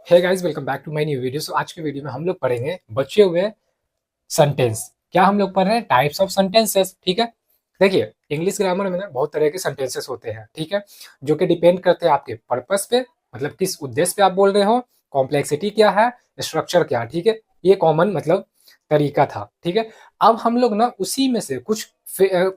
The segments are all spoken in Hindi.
Hey guys, welcome back to my new video. So आज के वीडियो में हम लोग पढ़ेंगे बचे हुए सेंटेंस। क्या हम लोग पढ़ रहे हैं? Types of sentences. ठीक है, देखिए इंग्लिश ग्रामर में ना बहुत तरह के सेंटेंसेस होते हैं। ठीक है, जो कि डिपेंड करते हैं आपके पर्पस पे, मतलब किस उद्देश्य पे आप बोल रहे हो, कॉम्प्लेक्सिटी क्या है, स्ट्रक्चर क्या है। ठीक है, ये कॉमन मतलब तरीका था। ठीक है, अब हम लोग ना उसी में से कुछ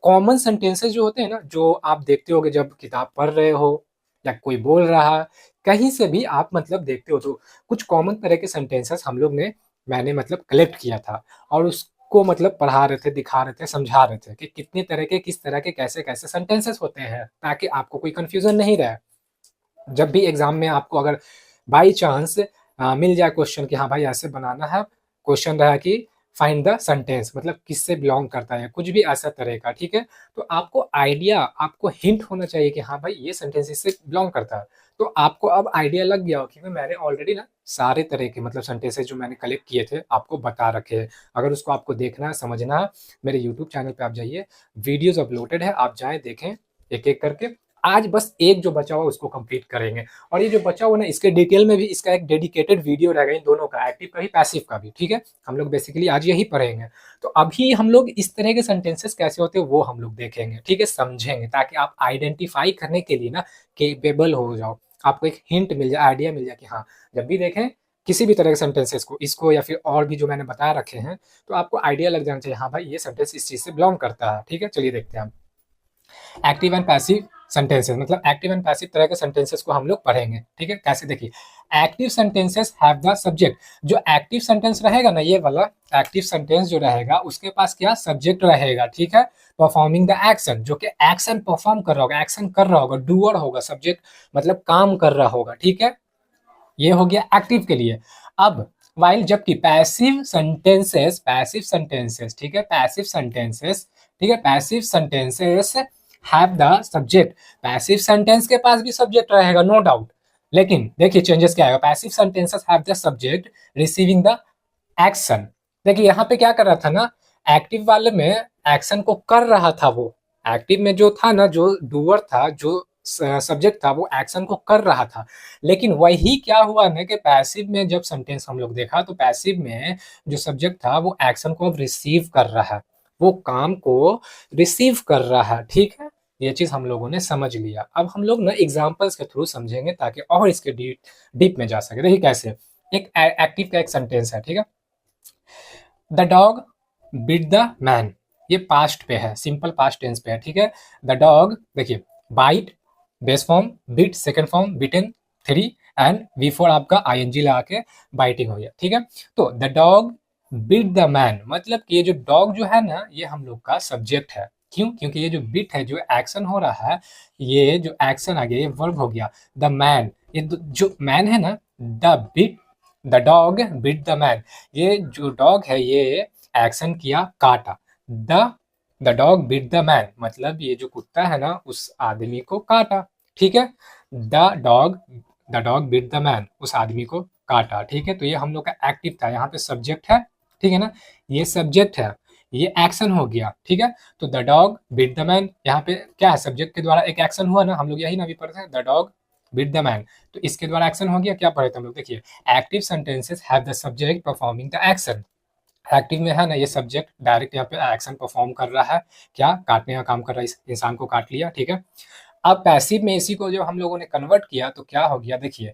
कॉमन सेंटेंसेस जो होते हैं ना, जो आप देखते होगे जब किताब पढ़ रहे हो या कोई बोल रहा है, कहीं से भी आप मतलब देखते हो, तो कुछ कॉमन तरह के सेंटेंसेस हम लोग ने मैंने मतलब कलेक्ट किया था और उसको मतलब पढ़ा रहे थे, दिखा रहे थे, समझा रहे थे कि कितने तरह के, किस तरह के, कैसे कैसे सेंटेंसेस होते हैं, ताकि आपको कोई कंफ्यूजन नहीं रहे। जब भी एग्जाम में आपको अगर बाई चांस मिल जाए क्वेश्चन कि हाँ भाई ऐसे बनाना है, क्वेश्चन रहा कि फाइंड द सेंटेंस, मतलब किससे बिलोंग करता है, कुछ भी ऐसा तरह का। ठीक है, तो आपको आइडिया, आपको हिंट होना चाहिए कि हाँ भाई ये सेंटेंस इससे बिलोंग करता है। तो आपको अब आइडिया लग गया हो, क्योंकि मैंने ऑलरेडी ना सारे तरह के मतलब सेंटेंसेस जो मैंने कलेक्ट किए थे आपको बता रखे हैं। अगर उसको आपको देखना है, समझना है, मेरे यूट्यूब चैनल पे आप जाइए, वीडियोज अपलोडेड है, आप जाएं देखें एक एक करके। आज बस एक जो बचा हुआ उसको कंप्लीट करेंगे, और ये जो बचा हुआ ना इसके डिटेल में भी इसका एक डेडिकेटेड वीडियो रहेगा, इन दोनों का, एक्टिव का भी पैसिव का भी। ठीक है, हम लोग बेसिकली आज यही पढ़ेंगे। तो अभी हम लोग इस तरह के सेंटेंसेस कैसे होते हैं वो हम लोग देखेंगे। ठीक है, समझेंगे, ताकि आप आइडेंटिफाई करने के लिए ना केपेबल हो जाओ, आपको एक हिंट मिल जाए, आइडिया मिल जाए कि हाँ जब भी देखें किसी भी तरह के सेंटेंसेस को, इसको या फिर और भी जो मैंने बता रखे हैं, तो आपको आइडिया लग जाना चाहिए हाँ भाई ये सेंटेंस इस चीज से बिलोंग करता है। ठीक है, चलिए देखते हैं हम एक्टिव एंड पैसिव सेंटेंसेस, मतलब एक्टिव एंड पैसिव तरह के सेंटेंसेस को हम लोग पढ़ेंगे। ठीक है, कैसे? देखिए, active sentences have the subject. जो एक्टिव सेंटेंस रहेगा ना, ये वाला एक्टिव सेंटेंस जो रहेगा, उसके पास क्या सब्जेक्ट रहेगा। ठीक है, परफॉर्मिंग द एक्शन, जो कि एक्शन परफॉर्म कर रहा होगा, एक्शन कर रहा होगा, डूअर होगा, सब्जेक्ट मतलब काम कर रहा होगा। ठीक है, ये हो गया एक्टिव के लिए। अब वाइल, जबकि पैसिव सेंटेंसेस, ठीक है, पैसिव सेंटेंसेस, ठीक है, passive sentences have the subject. Passive sentence के पास भी सब्जेक्ट रहेगा, नो डाउट, लेकिन देखिए चेंजेस क्या आएगा। Passive sentences have the subject receiving the action. देखिए यहाँ पे क्या कर रहा था ना, एक्टिव वाले में एक्शन को कर रहा था वो, एक्टिव में जो था ना, जो डूअर था, जो सब्जेक्ट था, वो एक्शन को कर रहा था। लेकिन वही क्या हुआ ना कि पैसिव में जब सेंटेंस हम लोग देखा, तो पैसिव में जो सब्जेक्ट था वो एक्शन को अब रिसीव कर रहा है, वो काम को रिसीव कर रहा है। ठीक है, ये चीज हम लोगों ने समझ लिया। अब हम लोग ना एग्जांपल्स के थ्रू समझेंगे, ताकि और इसके डीप में जा सके। देखिए कैसे, एक एक्टिव का एक सेंटेंस है। ठीक है, the dog bit the man, ये पास्ट पे है, सिंपल पास्ट टेंस पे है। ठीक है, द डॉग, देखिए, bite base form, bit second form, bitten three, and before आपका आईएनजी लगा के बाइटिंग हो गया। ठीक है, तो the dog bit the man, मतलब कि ये जो डॉग जो है ना, ये हम लोग का सब्जेक्ट है। क्यों? क्योंकि ये जो बिट है, जो एक्शन हो रहा है, ये जो एक्शन आ गया, ये वर्ब हो गया। द मैन, ये जो मैन है ना, the bit, the dog bit the man, ये जो डॉग है ये एक्शन किया, काटा। The the dog bit the man, मतलब ये जो कुत्ता है ना, उस आदमी को काटा। ठीक है, the dog bit the man, उस आदमी को काटा। ठीक है, तो ये हम लोग का एक्टिव था, यहाँ पे सब्जेक्ट है। ठीक है ना, ये सब्जेक्ट है, ये एक्शन हो गया। ठीक है, तो the dog bit the man, यहाँ पे क्या है, सब्जेक्ट के द्वारा एक एक्शन हुआ ना, हम लोग यही ना अभी पढ़ते हैं, the dog bit the man, तो इसके द्वारा एक्शन हो गया। क्या पढ़े थे हम लोग? देखिए, active sentences have the subject performing the action. Active में है ना, ये सब्जेक्ट डायरेक्ट यहाँ पे एक्शन परफॉर्म कर रहा है, क्या, काटने का काम कर रहा है, इस इंसान को काट लिया। ठीक है, अब पैसिव में इसी को जब हम लोगों ने कन्वर्ट किया तो क्या हो गया, देखिए,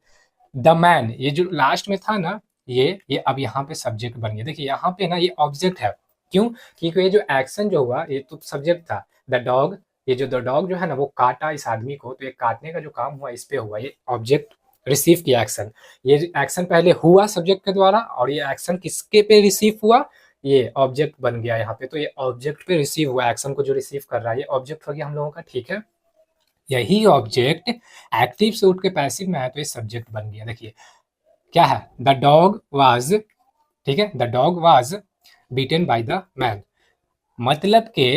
द मैन, ये जो लास्ट में था ना, ये अब यहाँ पे सब्जेक्ट बन गया। देखिए यहाँ पे ना ये ऑब्जेक्ट है। क्यों? क्योंकि ये जो एक्शन जो हुआ, ये तो सब्जेक्ट था, द डॉग, ये जो द डॉग जो है ना, वो काटा इस आदमी को, तो ये काटने का जो काम हुआ इस पे हुआ, ये ऑब्जेक्ट रिसीव किया एक्शन। ये एक्शन पहले हुआ सब्जेक्ट के द्वारा, और ये एक्शन किसके पे रिसीव हुआ, ये ऑब्जेक्ट बन गया यहाँ पे। तो ये ऑब्जेक्ट पे रिसीव हुआ, एक्शन को जो रिसीव कर रहा है, ये ऑब्जेक्ट हो गया हम लोगों का। ठीक है, यही ऑब्जेक्ट एक्टिव से उठ के पैसिव में आया, तो ये सब्जेक्ट बन गया। देखिए क्या है, द डॉग वाज, ठीक है, the dog was beaten by the man, मतलब के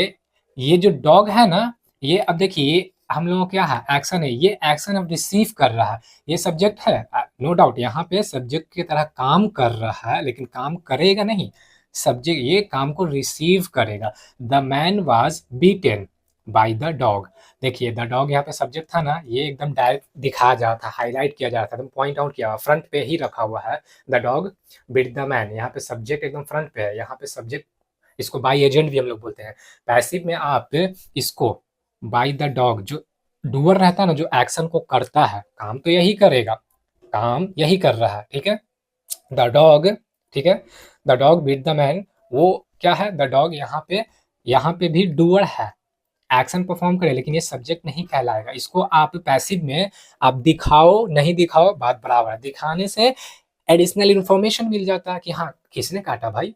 ये जो डॉग है ना, ये अब देखिए हम लोगों क्या है, एक्शन है, ये एक्शन अब रिसीव कर रहा है, ये सब्जेक्ट है, नो डाउट यहाँ पे सब्जेक्ट की तरह काम कर रहा है, लेकिन काम करेगा नहीं, सब्जेक्ट ये काम को रिसीव करेगा। The man was beaten, by the dog. देखिए द डॉग यहाँ पे सब्जेक्ट था ना, ये एकदम डायरेक्ट दिखाया जा रहा था, हाईलाइट किया जा रहा था, एकदम पॉइंट आउट किया हुआ फ्रंट पे ही रखा हुआ है। The dog bit the man, यहाँ पे सब्जेक्ट एकदम फ्रंट पे है, यहाँ पे सब्जेक्ट, इसको बाय एजेंट भी हम लोग बोलते हैं। पैसिव में आप इसको बाय द डॉग, जो डूअर रहता है ना, जो एक्शन को करता है, काम तो यही करेगा, काम यही कर रहा है, ठीक है। द डॉग, ठीक है, the dog beat the man, वो क्या है, द डॉग यहाँ पे भी डूअर है, एक्शन परफॉर्म करे, लेकिन ये सब्जेक्ट नहीं कहलाएगा। इसको आप पैसिव में आप दिखाओ नहीं दिखाओ बात बराबर है, दिखाने से एडिशनल इंफॉर्मेशन मिल जाता है कि हाँ किसने काटा भाई,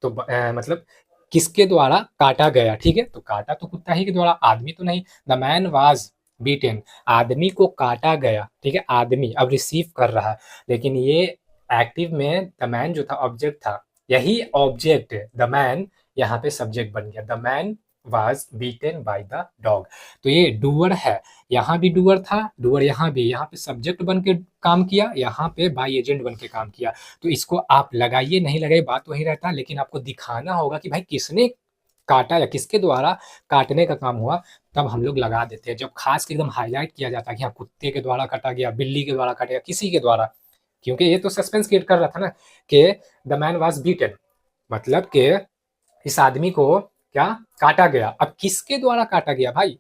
तो मतलब किसके द्वारा काटा गया, ठीक है। तो काटा तो कुत्ता ही के द्वारा, आदमी तो नहीं। द मैन वाज बीटेन, आदमी को काटा गया, ठीक है, आदमी अब रिसीव कर रहा है, लेकिन ये एक्टिव में द मैन जो था ऑब्जेक्ट था, यही ऑब्जेक्ट द मैन यहाँ पे सब्जेक्ट बन गया। The man was beaten by the dog, तो ये डूअर है, यहाँ भी डूअर था, डूअर यहाँ भी, यहाँ पे सब्जेक्ट बन के काम किया, यहाँ पे बाय एजेंट बन के काम किया। तो इसको आप लगाइए नहीं लगाइए बात वही रहता है, लेकिन आपको दिखाना होगा कि भाई किसने काटा या किसके द्वारा काटने का काम हुआ, तब हम लोग लगा देते हैं। जब खास के एकदम हाईलाइट किया जाता है कि हाँ कुत्ते के द्वारा काटा गया, बिल्ली के द्वारा काटा गया, किसी के द्वारा, क्योंकि ये तो सस्पेंस क्रिएट कर रहा था ना कि द मैन वाज बीटन, मतलब कि इस आदमी को क्या काटा गया, अब किसके द्वारा काटा गया भाई,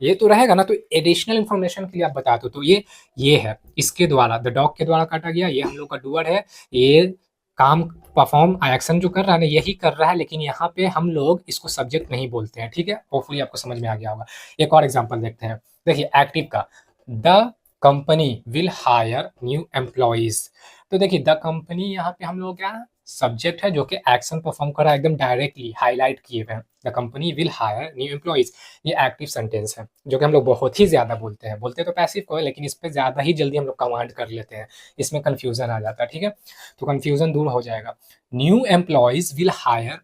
ये तो रहेगा ना। तो एडिशनल इन्फॉर्मेशन के लिए आप बता दो, तो ये है इसके द्वारा, द डॉग के द्वारा काटा गया, ये हम लोग का डूअर है, ये काम परफॉर्म एक्शन जो कर रहा है ना यही कर रहा है, लेकिन यहाँ पे हम लोग इसको सब्जेक्ट नहीं बोलते हैं, ठीक है। होपफुली आपको समझ में आ गया होगा। एक और एग्जांपल देखते हैं, देखिए एक्टिव का, the company will hire new employees. तो देखिए द कंपनी यहाँ पे हम लोग क्या सब्जेक्ट है जो कि एक्शन परफॉर्म कर रहा है, एकदम डायरेक्टली हाईलाइट किए हुए हैं। The company will hire new employees, ये एक्टिव सेंटेंस है जो कि हम लोग बहुत ही ज्यादा बोलते हैं, बोलते तो पैसिव को है, लेकिन इस पे ज्यादा ही जल्दी हम लोग कमांड कर लेते हैं, इसमें कंफ्यूजन आ जाता है, ठीक है। तो कंफ्यूजन दूर हो जाएगा। New employees will hire,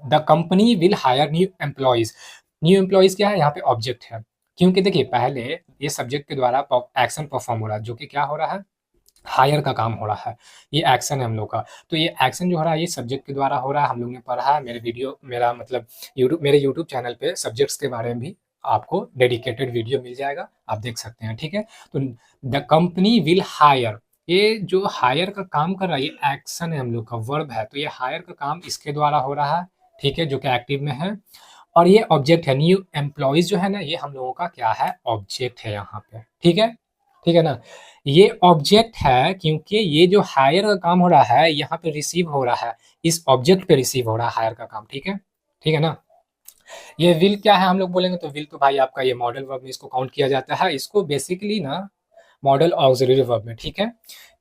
the company will hire new employees, new employees क्या है, यहाँ पे ऑब्जेक्ट है, क्योंकि देखिए पहले ये सब्जेक्ट के द्वारा एक्शन परफॉर्म हो रहा है, जो कि क्या हो रहा है, हायर का काम हो रहा है, ये एक्शन है हम लोग का। तो ये एक्शन जो हो रहा है ये सब्जेक्ट के द्वारा हो रहा है, हम लोग ने पढ़ा है, मेरे वीडियो, मेरा मतलब मेरे यूट्यूब चैनल पे सब्जेक्ट्स के बारे में भी आपको डेडिकेटेड वीडियो मिल जाएगा, आप देख सकते हैं, ठीक है। तो द कंपनी विल हायर, ये जो हायर का काम कर रहा है ये एक्शन है हम लोग का, वर्ब है, तो ये हायर का काम इसके द्वारा हो रहा है, ठीक है, जो कि एक्टिव में है। और ये ऑब्जेक्ट है, न्यू एम्प्लॉइज जो है ना ये हम लोगों का क्या है, ऑब्जेक्ट है यहाँ पे, ठीक है, ठीक है ना। ये ऑब्जेक्ट है क्योंकि ये जो हायर का काम हो रहा है यहाँ पे रिसीव हो रहा है, इस ऑब्जेक्ट पे रिसीव हो रहा है हायर का काम, ठीक है, ठीक है ना। ये विल क्या है हम लोग बोलेंगे, तो विल तो भाई आपका ये मॉडल वर्ब में इसको काउंट किया जाता है, इसको बेसिकली ना मॉडल ऑक्सिलरी वर्ब में, ठीक है,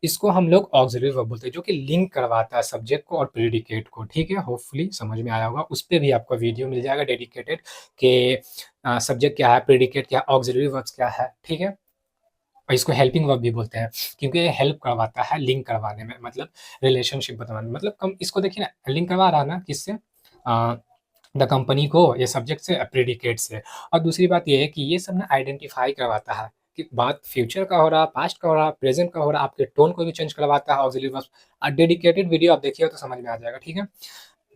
इसको हम लोग ऑक्सिलरी वर्ब बोलते हैं, जो कि लिंक करवाता है सब्जेक्ट को और प्रेडिकेट को, ठीक है। होपफुली समझ में आया होगा, उस पर भी आपका वीडियो मिल जाएगा डेडिकेटेड कि सब्जेक्ट क्या है, प्रेडिकेट क्या है, ऑक्सिलरी वर्ब्स क्या है, ठीक है। और इसको हेल्पिंग वर्ब भी बोलते हैं क्योंकि ये हेल्प करवाता है लिंक करवाने में, मतलब रिलेशनशिप बताने में, मतलब कम इसको देखिए ना लिंक करवा रहा है ना किससे, द कंपनी को, ये सब्जेक्ट से, प्रेडिकेट से। और दूसरी बात ये है कि ये सब ना आइडेंटिफाई करवाता है कि बात फ्यूचर का हो रहा, पास्ट का हो रहा, प्रेजेंट का हो रहा, आपके टोन को भी चेंज करवाता है ऑक्सिलरी वर्ब। डेडिकेटेड वीडियो आप देखिए तो समझ में आ जाएगा, ठीक है।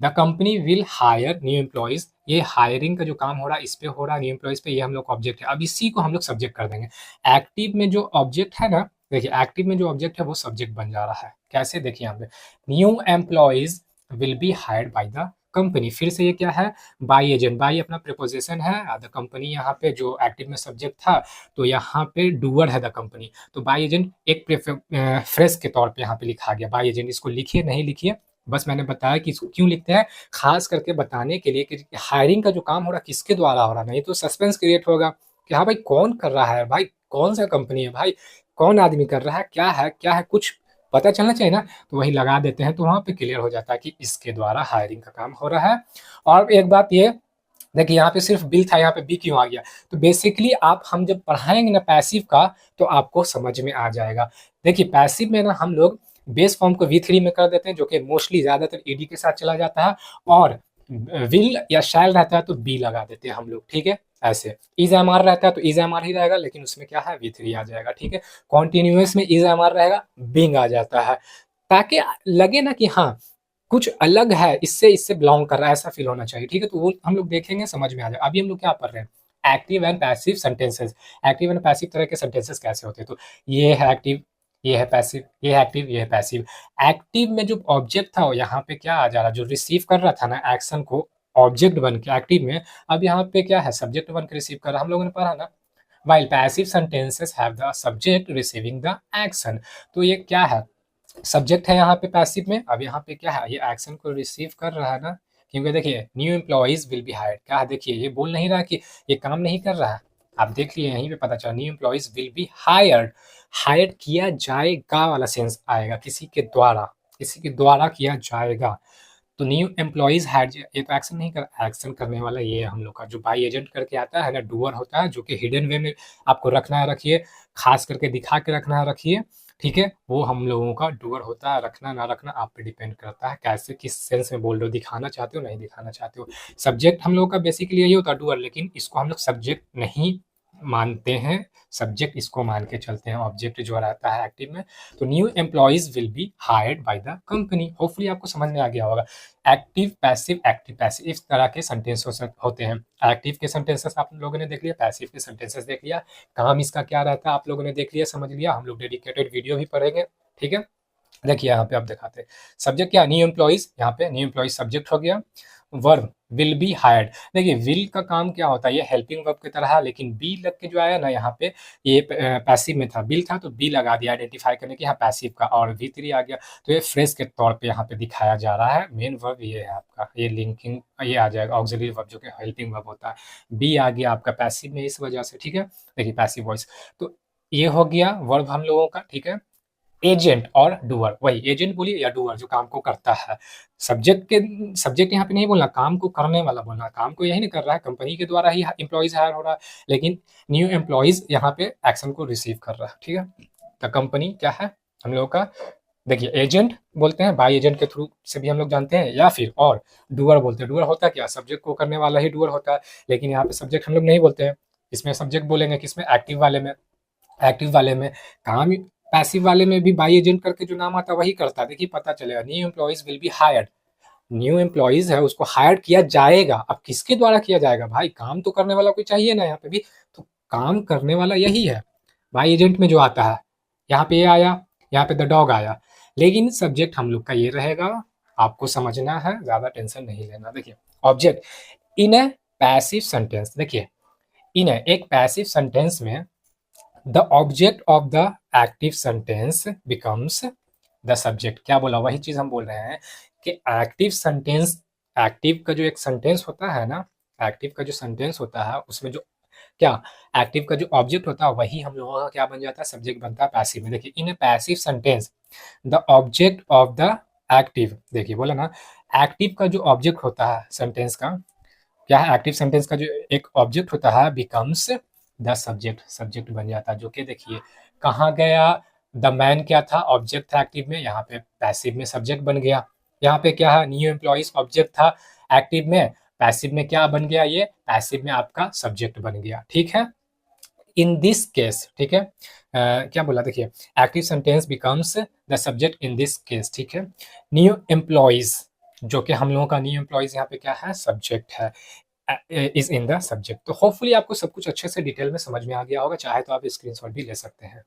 The company will hire new employees, ये हायरिंग का जो काम हो रहा है इस पे हो रहा है, न्यू एम्प्लॉइज पे, ये हम लोग का ऑब्जेक्ट है। अब इसी को हम लोग सब्जेक्ट कर देंगे। एक्टिव में जो ऑब्जेक्ट है ना, देखिए एक्टिव में जो ऑब्जेक्ट है वो सब्जेक्ट बन जा रहा है, कैसे देखिए यहाँ पे, new employees will be hired by the company, फिर से ये क्या है, बाय एजेंट, बाय अपना प्रिपोजिशन है, द कंपनी यहाँ पे जो एक्टिव में सब्जेक्ट था, तो यहाँ पे डूअर है द कंपनी, तो बाय एजेंट एक फ्रेज के तौर पे यहाँ पे लिखा गया बाय एजेंट, इसको लिखिए नहीं लिखिए, बस मैंने बताया कि इसको क्यों लिखते हैं, खास करके बताने के लिए कि हायरिंग का जो काम हो रहा है किसके द्वारा हो रहा है, नहीं तो सस्पेंस क्रिएट होगा कि हाँ भाई कौन कर रहा है, भाई कौन सा कंपनी है, भाई कौन आदमी कर रहा है, क्या है कुछ पता चलना चाहिए ना, तो वही लगा देते हैं, तो वहां पे क्लियर हो जाता है कि इसके द्वारा हायरिंग का काम हो रहा है। और एक बात ये देखिए यहाँ पे सिर्फ बिल था, यहाँ पे बी क्यों आ गया, तो बेसिकली आप हम जब पढ़ाएंगे ना पैसिव का तो आपको समझ में आ जाएगा। देखिए पैसिव में ना हम लोग बेस फॉर्म को V3 में कर देते हैं, जो कि मोस्टली ज्यादातर ईडी के साथ चला जाता है, और विल या शैल रहता है तो बी लगा देते हैं हम लोग, ठीक है। ऐसे इज एम आर रहता है तो इज एम आर ही रहेगा, लेकिन उसमें क्या है V3 आ जाएगा, ठीक है। कॉन्टिन्यूअस में इज एम आर रहेगा, बिंग आ जाता है, ताकि लगे ना कि हाँ कुछ अलग है, इससे इससे बिलोंग कर रहा है, ऐसा फील होना चाहिए, ठीक है। तो वो हम लोग देखेंगे समझ में आ जाए। अभी हम लोग क्या पढ़ रहे हैं, active and passive sentences. Active and passive तरह के सेंटेंसेस कैसे होते हैं, तो ये है एक्टिव, ये है पैसिव, ये है एक्टिव, ये है पैसिव। एक्टिव में जो ऑब्जेक्ट था यहाँ पे क्या आ जा रहा, जो रिसीव कर रहा था ना एक्शन को, ऑब्जेक्ट बन के एक्टिव में, अब यहाँ पे क्या है, सब्जेक्ट बन के रिसीव कर रहा। हम लोगों ने पढ़ा ना, while passive sentences have the subject receiving the action। तो ये क्या है, सब्जेक्ट है यहाँ पे पैसिव में, अब यहाँ पे क्या है, ये एक्शन को रिसीव कर रहा है ना, क्योंकि देखिए new employees will be hired, क्या है देखिए, ये बोल नहीं रहा कि ये काम नहीं कर रहा है, आप देख लिए यहीं पे पता चला, new employees will be hired, hired किया जाएगा वाला सेंस आएगा, किसी के द्वारा, किसी के द्वारा किया जाएगा। तो न्यू एम्प्लॉइज हायर, ये तो एक्शन नहीं कर, एक्शन करने वाला ये हम लोग का जो बाई एजेंट करके आता है ना, डूअर होता है, जो कि हिडन वे में आपको रखना है रखिए, खास करके दिखा के रखना है रखिए, ठीक है, वो हम लोगों का डूअर होता है। रखना ना रखना आप पे डिपेंड करता है, कैसे किस सेंस में बोल रहे हो, दिखाना चाहते हो नहीं दिखाना चाहते हो। सब्जेक्ट हम लोगों का बेसिकली यही होता है डूअर, लेकिन इसको हम लोग सब्जेक्ट नहीं मानते हैं, सब्जेक्ट इसको मान के चलते हैं, ऑब्जेक्ट जो रहता है एक्टिव में। तो new employees will be hired by the company. Hopefully आपको समझ में आ गया होगा। एक्टिव पैसिव, एक्टिव पैसिव, इस तरह के सेंटेंस होते हैं। एक्टिव के सेंटेंसेस आप लोगों ने देख लिया, पैसिव के सेंटेंसेस देख लिया, काम इसका क्या रहता है आप लोगों ने देख लिया, समझ लिया। हम लोग डेडिकेटेड वीडियो भी पढ़ेंगे, ठीक है। देखिए यहाँ पे आप दिखाते हैं सब्जेक्ट क्या, न्यू एम्प्लॉइज, यहाँ पे न्यू एम्प्लॉइज सब्जेक्ट हो गया। वर्ब विल बी हायर्ड, देखिए विल का काम क्या होता है, ये हेल्पिंग वर्ब की तरह है, लेकिन बी लग के जो आया ना यहाँ पे, ये पैसिव में था, बिल था तो बी लगा दिया आइडेंटिफाई करने के, यहाँ पैसिव का, और V3 आ गया, तो ये फ्रेज के तौर पे यहाँ पे दिखाया जा रहा है। मेन वर्ब ये है आपका, ये लिंकिंग ये आ जाएगा, ऑक्सिलरी वर्ब जो कि हेल्पिंग वर्ब होता है। बी आ गया आपका पैसिव में इस वजह से, ठीक है। देखिए पैसिव वॉइस, तो ये हो गया वर्ब हम लोगों का, ठीक है। एजेंट और डूअर, वही एजेंट बोलिए या डूअर जो काम को करता है। सब्जेक्ट यहाँ पे नहीं बोलना, काम को करने वाला बोलना, काम को यही नहीं कर रहा है, कंपनी के द्वारा ही एम्प्लॉइज हायर हो रहा है, लेकिन न्यू एम्प्लॉइज यहाँ पे एक्शन को रिसीव कर रहा है, ठीक है। तो कंपनी क्या है हम लोग का, देखिए एजेंट बोलते हैं, बाई एजेंट के थ्रू से भी हम लोग जानते हैं, या फिर और डूअर बोलते हैं। डूअर होता क्या, सब्जेक्ट को करने वाला ही डूअर होता है, लेकिन यहाँ पे सब्जेक्ट हम लोग नहीं बोलते हैं, इसमें सब्जेक्ट बोलेंगे, किसमें, एक्टिव वाले में। एक्टिव वाले में काम, पैसिव वाले में भी बाई एजेंट करके जो नाम आता है वही करता है। देखिए पता चलेगा, new employees will be hired, new employees है उसको हायर किया जाएगा। अब किसके द्वारा किया जाएगा भाई, काम तो करने वाला कोई चाहिए ना यहाँ पे भी, तो काम करने वाला यही है बाई एजेंट में जो आता है। यहाँ पे ये आया, यहाँ पे द डॉग आया, लेकिन सब्जेक्ट हम लोग का ये रहेगा, आपको समझना है, ज्यादा टेंशन नहीं लेना। देखिए object in a passive sentence, देखिए इन एक पैसिव सेंटेंस में the object of the active sentence becomes the subject। क्या बोला, वही चीज हम बोल रहे हैं कि एक्टिव सेंटेंस, एक्टिव का जो एक सेंटेंस होता है ना, एक्टिव का जो सेंटेंस होता है उसमें जो क्या, एक्टिव का जो ऑब्जेक्ट होता है वही हम लोगों का क्या बन जाता है, सब्जेक्ट बनता है पैसिव में। देखिए in a passive sentence the object of the active, देखिए बोला ना, एक्टिव का जो ऑब्जेक्ट होता है सेंटेंस का, क्या है, एक्टिव सेंटेंस का जो एक ऑब्जेक्ट होता है बिकम्स द सब्जेक्ट, सब्जेक्ट बन जाता है। जो कि देखिए कहाँ गया, द मैन क्या था, ऑब्जेक्ट था एक्टिव में, यहाँ पे पैसिव में सब्जेक्ट बन गया। यहाँ पे क्या है, न्यू एम्प्लॉइज ऑब्जेक्ट था एक्टिव में, पैसिव में क्या बन गया, ये पैसिव में आपका सब्जेक्ट बन गया, ठीक है। इन दिस केस, ठीक है, क्या बोला, देखिए active sentence becomes the subject in this case, ठीक है। न्यू एम्प्लॉइज, जो कि हम लोगों का न्यू एम्प्लॉइज यहाँ पे क्या है, सब्जेक्ट है, इज इन द सब्जेक्ट। तो होपफुली आपको सब कुछ अच्छे से डिटेल में समझ में आ गया होगा, चाहे तो आप स्क्रीनशॉट भी ले सकते हैं।